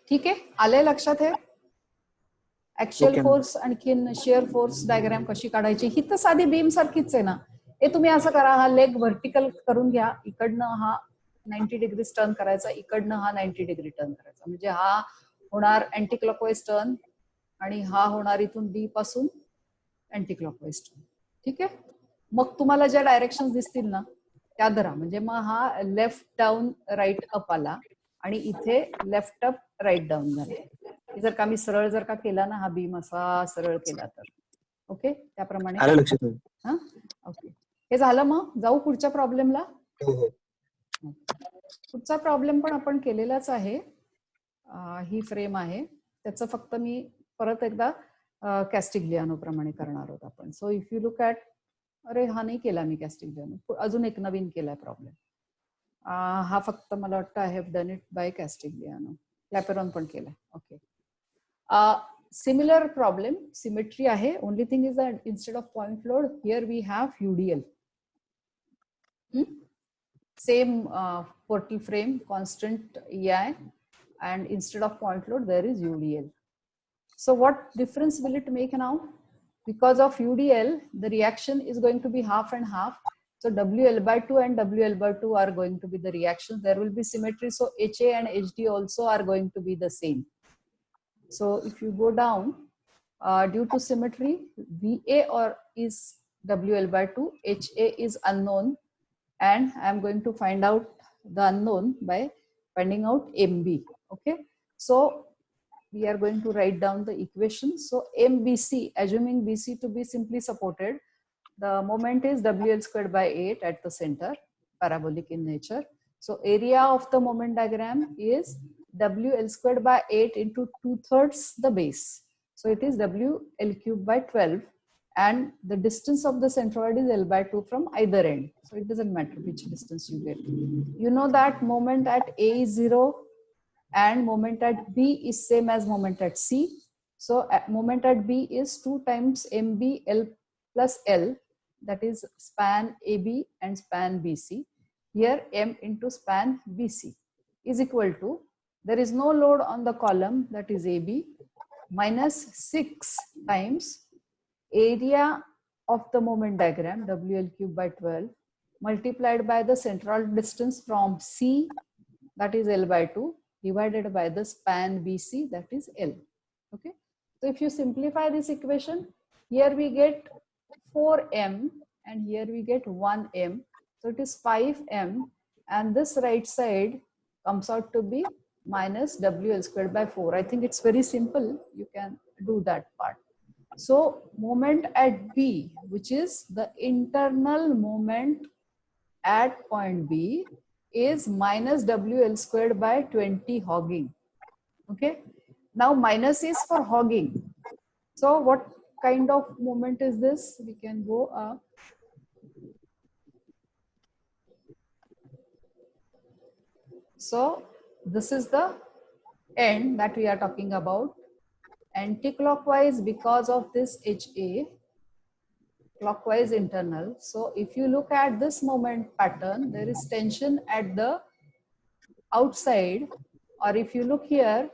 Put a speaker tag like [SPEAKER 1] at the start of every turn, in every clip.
[SPEAKER 1] ठीक आहे, आले लक्षात हे ऍक्च्युअल
[SPEAKER 2] Okay,
[SPEAKER 1] फोर्स आणखीन शेअर फोर्स डायग्राम कशी काढायची. ही तर साधी बीम सारखीच आहे ना. हे तुम्ही असं करा, हा लेग व्हर्टिकल करून घ्या, इकडनं हा 90 डिग्री टर्न करायचा, इकडनं हा 90 डिग्री टर्न करायचा, म्हणजे हा होणार अँटी क्लॉकवाईज टर्न आणि हा होणार इथून बी पासून अँटी क्लॉकवाईज टर्न. ठीक आहे, मग तुम्हाला ज्या डायरेक्शन दिसतील ना त्या धरा, म्हणजे मग हा लेफ्ट डाऊन राईट अप आला आणि इथे लेफ्ट अप राईट डाऊन झाला. जर का मी सरळ जर का केला ना, हा बीम असा सरळ केला तर ओके त्याप्रमाणे.
[SPEAKER 2] आलं लक्षात.
[SPEAKER 1] हा ओके, हे झालं. मग जाऊ पुढच्या प्रॉब्लेमला. पुढचा प्रॉब्लेम पण आपण केलेलाच आहे. ही फ्रेम आहे, त्याचं फक्त मी परत एकदा कॅस्टिग्लियानो प्रमाणे करणार आहोत आपण. So if you look at, अरे हा नाही केला मी कॅस्टिग्लियानो, अजून एक नवीन केलाय प्रॉब्लेम. हा फक्त मला वाटतं I have done it by Castigliano. लॅपेरॉन पण केलाय. Okay, similar problem, symmetry ahe. Only thing is that instead of point load, here we have UDL. Same portal frame, constant EI, and instead of point load, there is UDL. So what difference will it make now? Because of UDL, the reaction is going to be half and half. So WL/2 and WL/2 are going to be the reactions. There will be symmetry. So HA and HD also are going to be the same. So if you go down, due to symmetry, VA or is WL/2, HA is unknown, and I'm going to find out the unknown by finding out MB. Okay, so we are going to write down the equation. So MBC, assuming BC to be simply supported, the moment is WL²/8 at the center, parabolic in nature. So area of the moment diagram is WL²/8 into 2/3 the base. So it is WL³/12, and the distance of the centroid is L/2 from either end. So it doesn't matter which distance you get. You know that moment at A is 0 and moment at B is same as moment at C. So moment at B is 2 times MB L plus L, that is span AB and span BC. Here M into span BC is equal to, there is no load on the column, that is AB, minus 6 times area of the moment diagram, WL³/12, multiplied by the central distance from C, that is L/2, divided by the span BC, that is L. Okay, so if you simplify this equation, here we get 4m and here we get 1m. So it is 5m, and this right side comes out to be minus WL²/4. I think it's very simple. You can do that part. So moment at B, which is the internal moment at point B, is minus WL²/20 hogging. Okay, now minus is for hogging. So what kind of moment is this? We can go so this is the end that we are talking about. Anti-clockwise because of this HA, clockwise internal. So if you look at this moment pattern, there is tension at the outside, or if you look here,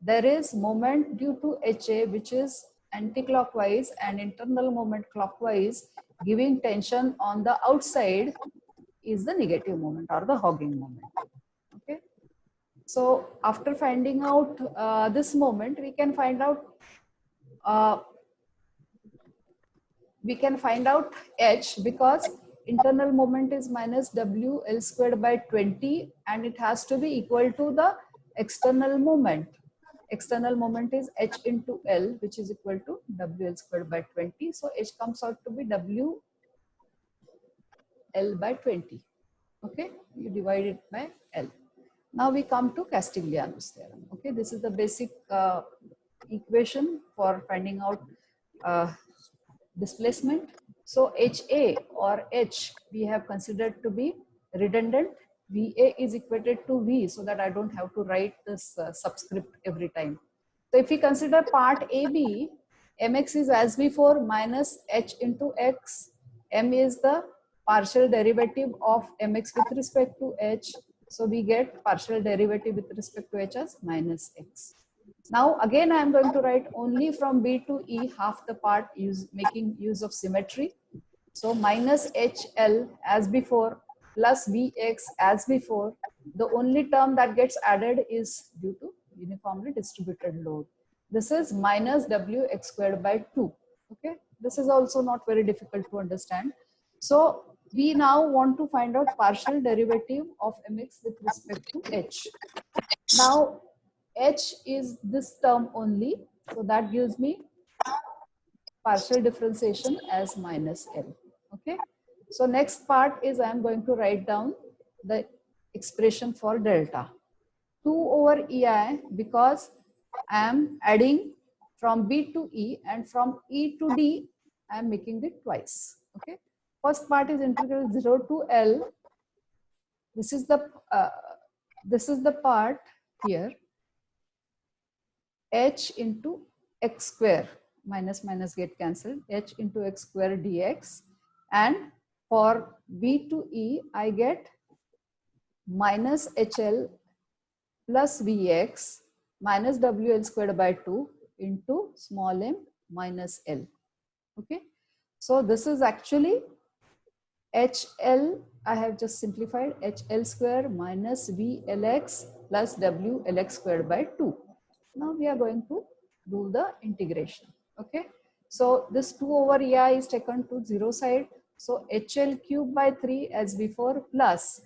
[SPEAKER 1] there is moment due to HA which is anti-clockwise and internal moment clockwise, giving tension on the outside is the negative moment or the hogging moment. Okay, so after finding out this moment, we can find out H, because internal moment is minus WL²/20 and it has to be equal to the external moment. External moment is H into L, which is equal to WL²/20. So H comes out to be WL/20. Okay, you divide it by L. Now we come to Castigliano's theorem. Okay, this is the basic equation for finding out displacement. So HA or H we have considered to be redundant. VA is equated to V, so that I don't have to write this subscript every time. So if we consider part AB, MX is as before minus H into X. M is the partial derivative of mx with respect to h. So we get partial derivative with respect to h as minus x. Now again I am going to write only from b to e half the part, making use of symmetry. So minus hl as before plus vx as before. The only term that gets added is due to uniformly distributed load. This is minus wx squared by 2. Okay, this is also not very difficult to understand. So we now want to find out partial derivative of mx with respect to h. Now h is this term only, so that gives me partial differentiation as minus L. Okay. So next part is I am going to write down the expression for delta. 2 over EI, because I am adding from B to E and from E to D, I am making it twice. Okay. First part is integral 0 to L. This is the part here, h into x square, minus minus get cancelled, h into x square dx, and for b to e I get minus hl plus vx minus wl squared by 2 into small m minus l. Okay, so this is actually HL, I have just simplified, HL square minus VLX plus WLX squared by 2. Now we are going to do the integration. Okay. So this 2 over EI is taken to 0 side. So HL cube by 3 as before plus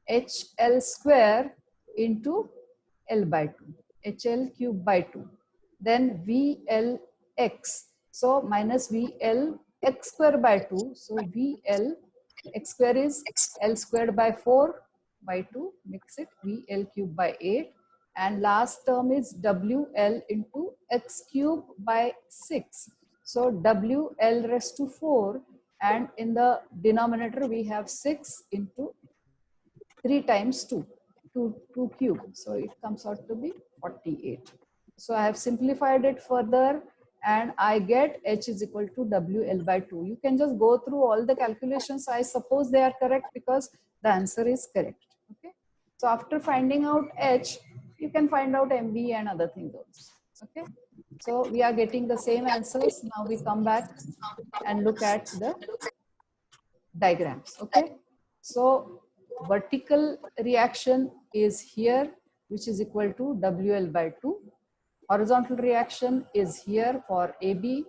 [SPEAKER 1] HL square into L by 2. HL cube by 2. Then VLX. So minus VL x square by 2. So VL x square is L squared by 4 by 2. Mix it. VL cube by 8. And last term is WL into x cube by 6. So WL raised to 4. And in the denominator we have 6 into 3 times 2 cube. So it comes out to be 48. So I have simplified it further and I get h is equal to WL by 2. You can just go through all the calculations. I suppose they are correct because the answer is correct. Okay. So after finding out h, you can find out MB and other things also. Okay. So we are getting the same answers. Now we come back and look at the diagrams. Okay. So vertical reaction is here, which is equal to WL by 2. Horizontal reaction is here for AB,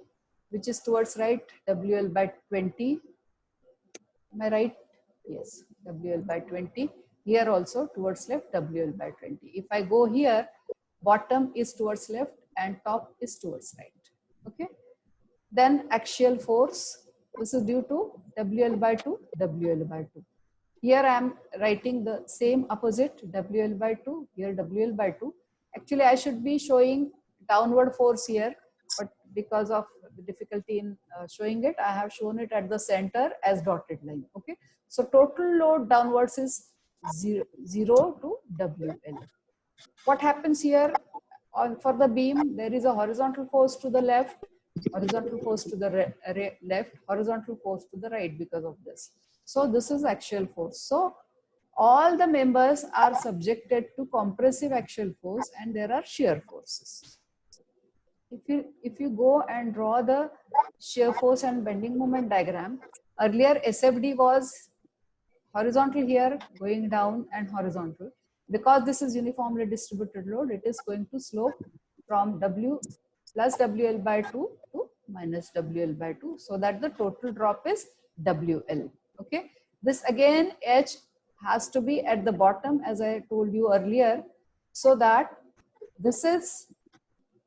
[SPEAKER 1] which is towards right, WL by 20. Am I right? Yes, WL by 20. Here also towards left, WL by 20. If I go here, bottom is towards left and top is towards right. Okay. Then axial force, this is due to WL by 2, WL by 2. Here I am writing the same opposite, WL by 2, here WL by 2. Actually, I should be showing downward force here, but because of the difficulty in showing it, I have shown it at the center as dotted line. Okay. So total load downwards is 0 to WL. What happens here for the beam? There is a horizontal force to the left, horizontal force to the left, horizontal force to the right because of this. So this is axial force. So all the members are subjected to compressive axial force and there are shear forces. If you go and draw the shear force and bending moment diagram, earlier SFD was horizontal here, going down and horizontal. Because this is uniformly distributed load, it is going to slope from W plus WL by 2 to minus WL by 2, so that the total drop is WL. Okay. This again, H has to be at the bottom, as I told you earlier, so that this is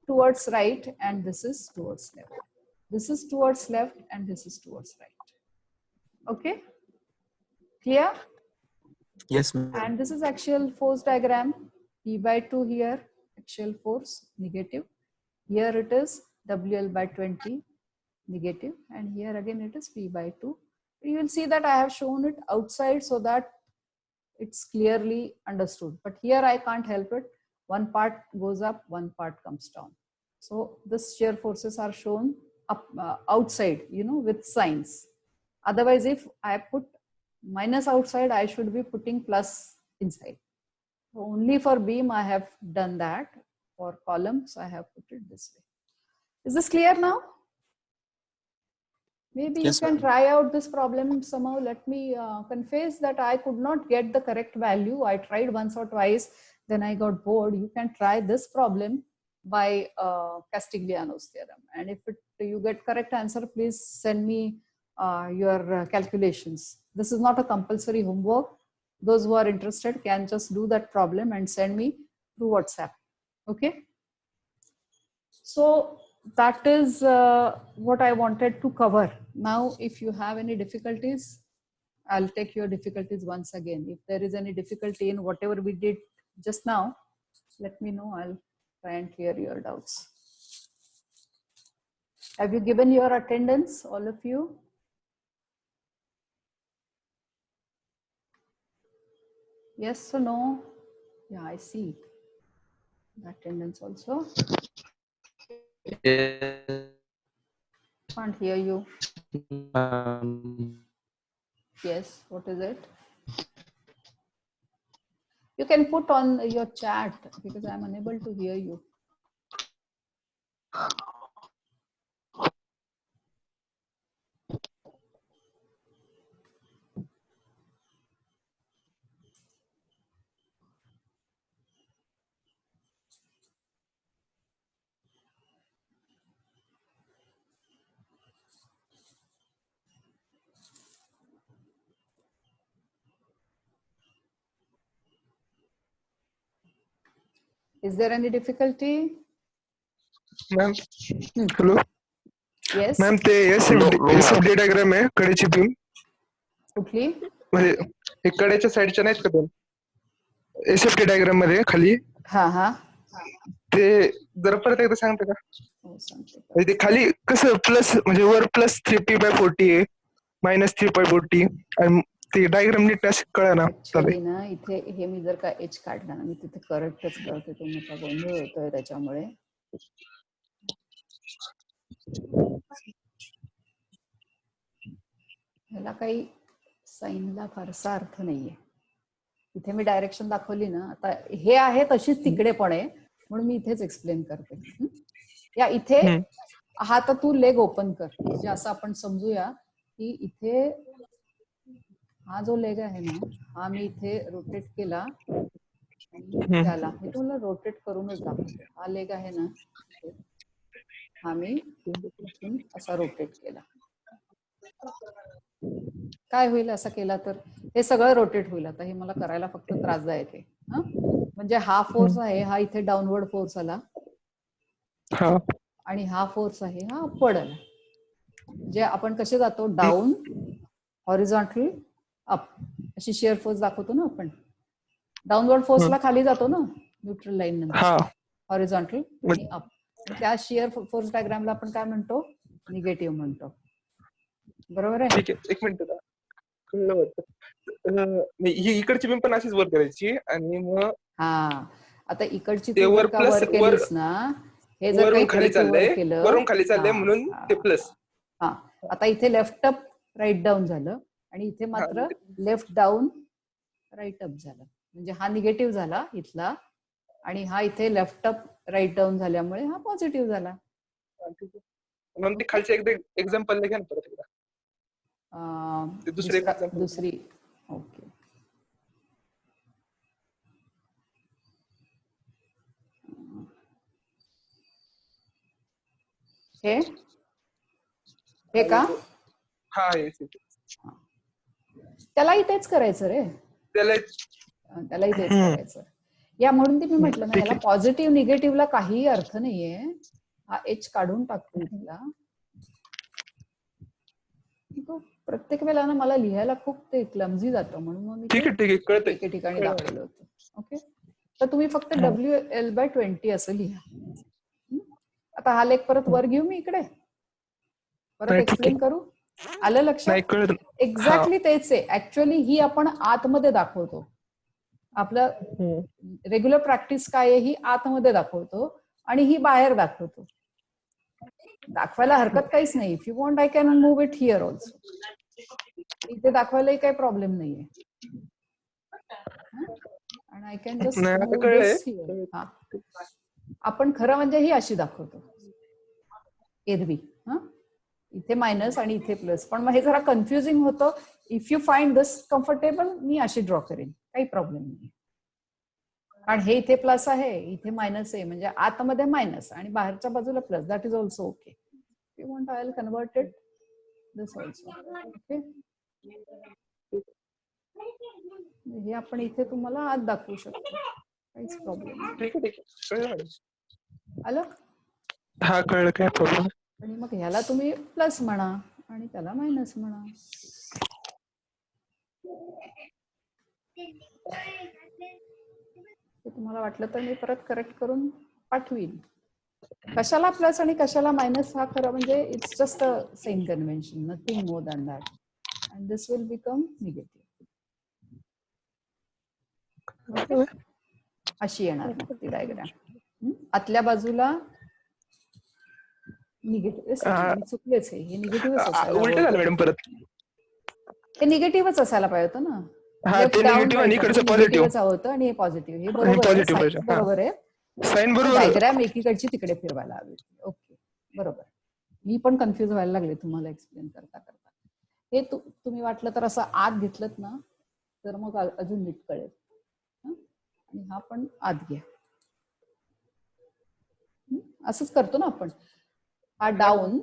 [SPEAKER 1] towards right and this is towards left. This is towards left and this is towards right. Okay. Clear?
[SPEAKER 2] Yes, ma'am.
[SPEAKER 1] And this is axial force diagram. P by 2 here, axial force negative. Here it is WL by 20 negative, and here again it is P by 2. You will see that I have shown it outside so that it's clearly understood. But here I can't help it. One part goes up, one part comes down. So the shear forces are shown up outside, with signs. Otherwise, if I put minus outside, I should be putting plus inside. So only for beam I have done that. For columns I have put it this way. Is this clear now? Maybe
[SPEAKER 2] Yes,
[SPEAKER 1] you can
[SPEAKER 2] ma'am.
[SPEAKER 1] try out this problem somehow. Let me confess that I could not get the correct value. I tried once or twice, then I got bored. You can try this problem by Castigliano's theorem. And if you get correct answer, please send me your calculations. This is not a compulsory homework. Those who are interested can just do that problem and send me through WhatsApp. Okay. So that is what I wanted to cover. Now, if you have any difficulties, I'll take your difficulties once again. If there is any difficulty in whatever we did just now, let me know. I'll try and clear your doubts. Have you given your attendance, all of you? Yes or no? Yeah, I see the attendance also.
[SPEAKER 2] Yes.
[SPEAKER 1] Can't hear you.
[SPEAKER 2] Um,
[SPEAKER 1] Yes, what is it? You can put on your chat because I'm unable to hear you. Is there any difficulty?
[SPEAKER 3] Ma'am hello
[SPEAKER 1] Yes.
[SPEAKER 3] Ma'am ते SFD diagram आहे कडेची beam
[SPEAKER 1] कुठली?
[SPEAKER 3] म्हणजे हे कडेच्या साईडच्या नाहीत का दोन SFD diagram मध्ये खाली
[SPEAKER 1] हा हा
[SPEAKER 3] ते जरा परत एकदा सांगता का
[SPEAKER 1] हो सांगते.
[SPEAKER 3] म्हणजे ते खाली कसं प्लस म्हणजे वर प्लस 3p/40 आहे मायनस 3p/40 आणि ते डायग्राम नीट असं कळा ना
[SPEAKER 1] ऍक्च्युअली ना इथे हे मी जर का एच काढला ना मी तिथे करेक्टच करते तो मोठा गोंधळ होतोय त्याच्यामुळे. ह्याला काही साईनला फारसा अर्थ नाहीये. इथे मी डायरेक्शन दाखवली ना, आता हे आहे तशीच तिकडे पण आहे म्हणून मी इथेच एक्सप्लेन करते. या इथे हा तर तू लेग ओपन कर, म्हणजे असं आपण समजूया की इथे हा जो लेग आहे ना हा मी इथे रोटेट केला आणि त्याला मी तुम्हाला रोटेट करूनच दाखवते. हा लेग आहे ना हा मी इथून असा रोटेट केला. काय होईल असं केला तर हे सगळं रोटेट होईल. आता हे मला करायला फक्त त्रासदायक आहे. म्हणजे हा फोर्स आहे हा इथे डाऊनवर्ड फोर्स आला आणि हा फोर्स आहे हा अपवर्ड आला. जे आपण कसे जातो डाऊन हॉरिझॉन्टल अप अशी शिअर फोर्स दाखवतो ना आपण. डाऊनवर्ड फोर्सला खाली जातो ना न्यूट्रल लाईन नंतर हॉरिझॉन्टल आणि अप. त्या शिअर फोर्स डायग्रामला आपण काय म्हणतो निगेटिव्ह म्हणतो. बरोबर आहे.
[SPEAKER 3] ठीक आहे एक मिनिट ही इकडची बीम पण अशीच वर करायची आणि मग
[SPEAKER 1] हा आता इकडची तू जर का वर केलीस ना हे जर का इकडे वर केलं
[SPEAKER 3] वरून खाली चाललंय म्हणून ते प्लस.
[SPEAKER 1] हा आता इथे लेफ्ट अप राईट डाऊन झालं आणि इथे मात्र लेफ्ट डाऊन राईट अप झालं. म्हणजे हा निगेटिव्ह झाला इथला आणि हा इथे लेफ्ट अप राईट डाऊन झाल्यामुळे हा पॉझिटिव्ह झाला.
[SPEAKER 3] म्हणून ती खालची एकदा एक्झाम्पल घ्या ना परत एकदा.
[SPEAKER 1] दुसरी ओके. हे का
[SPEAKER 3] हा
[SPEAKER 1] त्याला इथेच करायचं रे. त्याला इथेच करायचं. या म्हणून ती मी म्हटलं ना याला पॉझिटिव्ह निगेटिव्हला काही अर्थ नाहीये. हा एच काढून टाकतो इथला. प्रत्येक वेळेला ना मला लिहायला खूप ते क्लमझी जातं म्हणून मग मी एके ठिकाणी दाखवलं होतं. ओके तर तुम्ही फक्त WL/20 असं लिहा. आता हा लेख परत वर घेऊ मी इकडे परत एक्सप्लेन करू. आलं लक्षात. एक्झॅक्टली तेच आहे. ऍक्च्युअली ही आपण आतमध्ये दाखवतो. आपलं रेग्युलर प्रॅक्टिस काय आहे ही आतमध्ये दाखवतो आणि ही बाहेर दाखवतो. दाखवायला हरकत काहीच नाही. If you want I can move it here also. इथे दाखवायलाही काही प्रॉब्लेम नाहीये. आणि आय कॅन जस्ट
[SPEAKER 3] नाही, आता
[SPEAKER 1] मूव्ह
[SPEAKER 3] कळलंय.
[SPEAKER 1] This here. हा, आपण खरं म्हणजे ही अशी दाखवतो एरवी. हा, इथे मायनस आणि इथे प्लस, पण मग हे जरा कन्फ्युजिंग होतं. If you find this comfortable, मी अशी ड्रॉ करेन, काही प्रॉब्लेम नाही. कारण हे इथे प्लस आहे, इथे मायनस आहे, म्हणजे आतमध्ये मायनस आणि बाहेरच्या बाजूला plus. That is also okay. You want I will converted this also. Okay, हे आपण इथे तुम्हाला आत दाखवू शकतो, काहीच प्रॉब्लेम नाही.
[SPEAKER 3] ठीक आहे, ठीक आहे, कळलं मॅडम.
[SPEAKER 1] आलं.
[SPEAKER 3] हा, कळलं, काय प्रॉब्लेम.
[SPEAKER 1] आणि मग ह्याला तुम्ही प्लस म्हणा आणि त्याला मायनस म्हणा. तुम्हाला वाटलं तर मी परत करेक्ट करून पाठवीन. कशाला प्लस आणि कशाला मायनस हा खरं म्हणजे it's just a same convention, nothing more than that. And this will become negative. अशी येणार मग ती डायग्राम. आतल्या बाजूला निगेटिव्ह. मी चुकलेच, हे निगेटिव्हच असायला
[SPEAKER 3] उलट झालं मॅडम परत.
[SPEAKER 1] हे निगेटिव्हच असायला पाहिजे होतं ना.
[SPEAKER 3] हा, ते निगेटिव्ह आणि इकडचं पॉझिटिव्ह.
[SPEAKER 1] होतं आणि हे पॉझिटिव्ह. हे बरोबर आहे, साइन बरोबर आहे.
[SPEAKER 3] साइन बरोबर.
[SPEAKER 1] डायग्राम एकीकडची तिकडे फिरवायला हवी. ओके, बरोबर. मी पण कन्फ्युज व्हायला लागले तुम्हाला एक्सप्लेन करता करता. हे तुम्ही वाटलं तर असं आत घेतलं ना तर मग अजून नीट कळेल. आणि हा पण आत घ्या. असंच करतो ना आपण. हा डाऊन,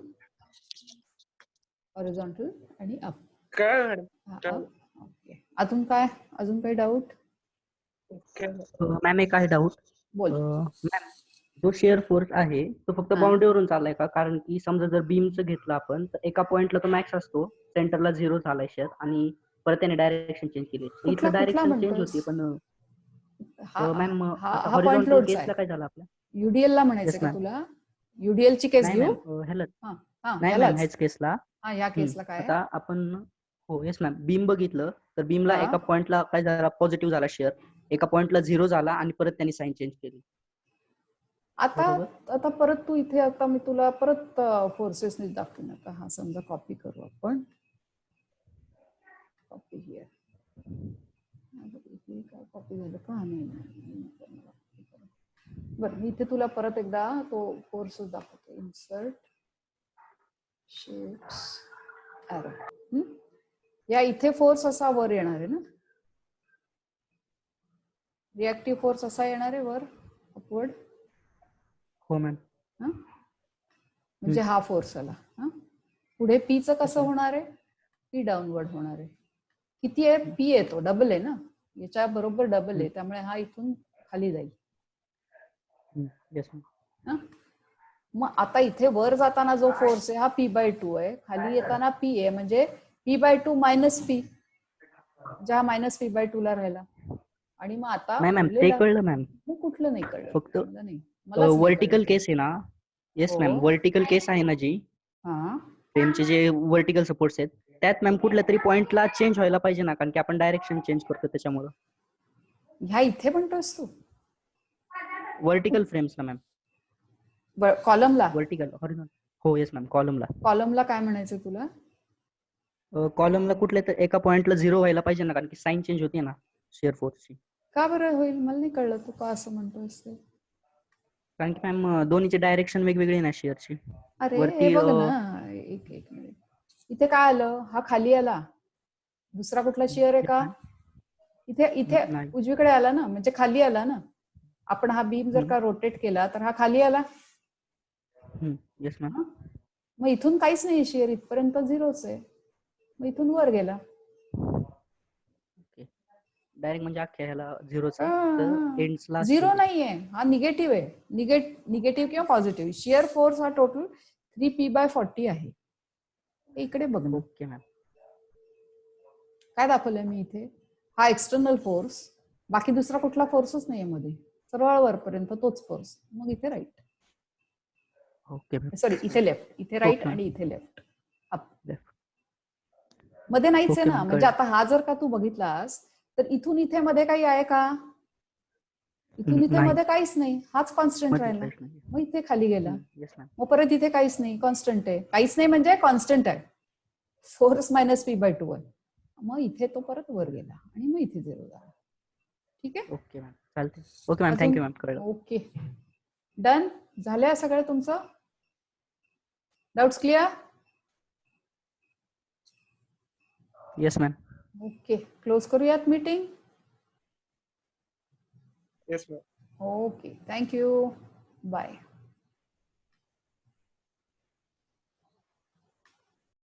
[SPEAKER 1] हॉरिझॉन्टल आणि अप.
[SPEAKER 3] काय मॅडम.
[SPEAKER 1] ओके, अजून काही डाऊट?
[SPEAKER 2] मॅम एक आहे डाऊट.
[SPEAKER 1] बोल.
[SPEAKER 2] मॅम, जो शेअर फोर्स आहे तो फक्त बाउंड्रीवरून चाललाय का? कारण की समजा जर बीमचं घेतलं आपण तर एका पॉइंटला तो मॅक्स असतो, सेंटरला 0 झालाय शेअर आणि परत त्याने डायरेक्शन चेंज केली. इथलं डायरेक्शन चेंज होती, पण मॅम
[SPEAKER 1] हा पॉइंट लोड
[SPEAKER 2] केसला काय झालं आपल्या?
[SPEAKER 1] युडीएल ला म्हणायचं का तुला? युडीएल ची केस घेऊ?
[SPEAKER 2] नाही मॅम, ह्याच केसला.
[SPEAKER 1] ह्या केसला काय
[SPEAKER 2] आता आपण हो येस मॅम, बीम बघितलं तर बीमला एका पॉइंटला काय झाला, पॉझिटिव्ह झाला शेअर, एका पॉइंटला 0 झाला आणि परत त्यांनी साइन चेंज केली.
[SPEAKER 1] आता परत तू इथे, आता मी तुला परत फोर्सेस दाखवून. आता हा समजा कॉपी करू आपण. Copy here. काय कॉपी झालं का? नाही. बरं, मी इथे तुला परत एकदा तो फोर्सेस दाखवतो. Insert shapes arrow. या इथे फोर्स असा वर येणार आहे ना, रिएक्टिव्ह फोर्स असा येणार आहे वर, अपवर्ड.
[SPEAKER 2] हो मॅम.
[SPEAKER 1] म्हणजे हा फोर्स आला. पुढे पीचं कसं होणार आहे? पी डाऊनवर्ड होणार आहे. किती आहे? पी येतो, डबल आहे ना, याच्या बरोबर डबल आहे, त्यामुळे हा इथून खाली जाईल. मग आता इथे वर जाताना जो फोर्स आहे हा P/2 आहे, खाली येताना P आहे, म्हणजे P/2 मायनस पी, ज्या मायनस P/2 ला राहिला. आणि मग आता
[SPEAKER 2] ते कळलं मॅम,
[SPEAKER 1] कुठलं नाही कळलं?
[SPEAKER 2] फक्त वर्टिकल केस आहे ना. येस मॅम, वर्टिकल केस आहे ना जी फ्रेमचे जे वर्टिकल सपोर्ट्स आहेत, त्यात मॅम कुठल्या तरी पॉइंटला चेंज व्हायला पाहिजे ना, कारण की आपण डायरेक्शन चेंज करतो त्याच्यामुळे.
[SPEAKER 1] ह्या इथे म्हणतोस तू
[SPEAKER 2] वर्टिकल फ्रेम्सला मॅम?
[SPEAKER 1] कॉलमला
[SPEAKER 2] वर्टिकल, हो येस मॅम,
[SPEAKER 1] कॉलमला काय म्हणायचं तुला?
[SPEAKER 2] कॉलमला कुठल्या तर एका पॉइंटला 0 व्हायला पाहिजे ना, कारण की साइन चेंज होते ना शेअर फोर्सची.
[SPEAKER 1] का बरं होईल? मला नाही कळलं तू का असं म्हणतोस ते.
[SPEAKER 2] कारण की मॅम दोन्हीची डायरेक्शन वेगवेगळी ना शेअरची.
[SPEAKER 1] अरे हे बघ ना, एक मिनिट, इथे काय आलं? हा खाली आला. दुसरा कुठला शेअर आहे का? इथे उजवीकडे आला ना, म्हणजे खाली आला ना. आपण हा बीम जर का रोटेट केला तर हा खाली आला.
[SPEAKER 2] Yes ma'am.
[SPEAKER 1] मग इथून काहीच नाही शेअर, इथपर्यंत 0च आहे. मग इथून वर गेला
[SPEAKER 2] डायरेक्ट, म्हणजे अख्ख्या ह्याला 0चा, तर एंड्सला
[SPEAKER 1] 0 नाहीये, हा निगेटिव्ह आहे. निगेटिव्ह किंवा पॉझिटिव्ह. शिअर फोर्स हा टोटल 3P/40 आहे. इकडे बघ ना.
[SPEAKER 2] Okay ma'am.
[SPEAKER 1] काय दाखवलंय मी इथे? हा एक्सटर्नल फोर्स, बाकी दुसरा कुठला फोर्सच नाहीये मध्ये, सरळ वरपर्यंत तोच फोर्स. मग इथे राईट,
[SPEAKER 2] ओके,
[SPEAKER 1] सॉरी इथे लेफ्ट, इथे राईट आणि इथे लेफ्ट, अप. मध्ये नाहीच आहे ना, म्हणजे आता हा जर का तू बघितलास तर इथून इथे मध्ये काही आहे का? इथून इथे मध्ये काहीच नाही, हाच कॉन्स्टंट राहिला. मग इथे खाली गेला, मग परत इथे काहीच नाही, कॉन्स्टंट आहे. काहीच नाही म्हणजे कॉन्स्टंट आहे. फोर्स मायनस पी बाय 2 मग इथे तो परत वर गेला आणि मग इथे 0 झाला. ठीक आहे.
[SPEAKER 2] ओके मॅम, चालते. ओके मॅम, थँक्यू मॅम करायला.
[SPEAKER 1] ओके, डन झालंय सगळं तुमचं? Doubts clear?
[SPEAKER 2] Yes ma'am.
[SPEAKER 1] Okay, close करूयात meeting.
[SPEAKER 3] Yes ma'am.
[SPEAKER 1] Okay, thank you, bye.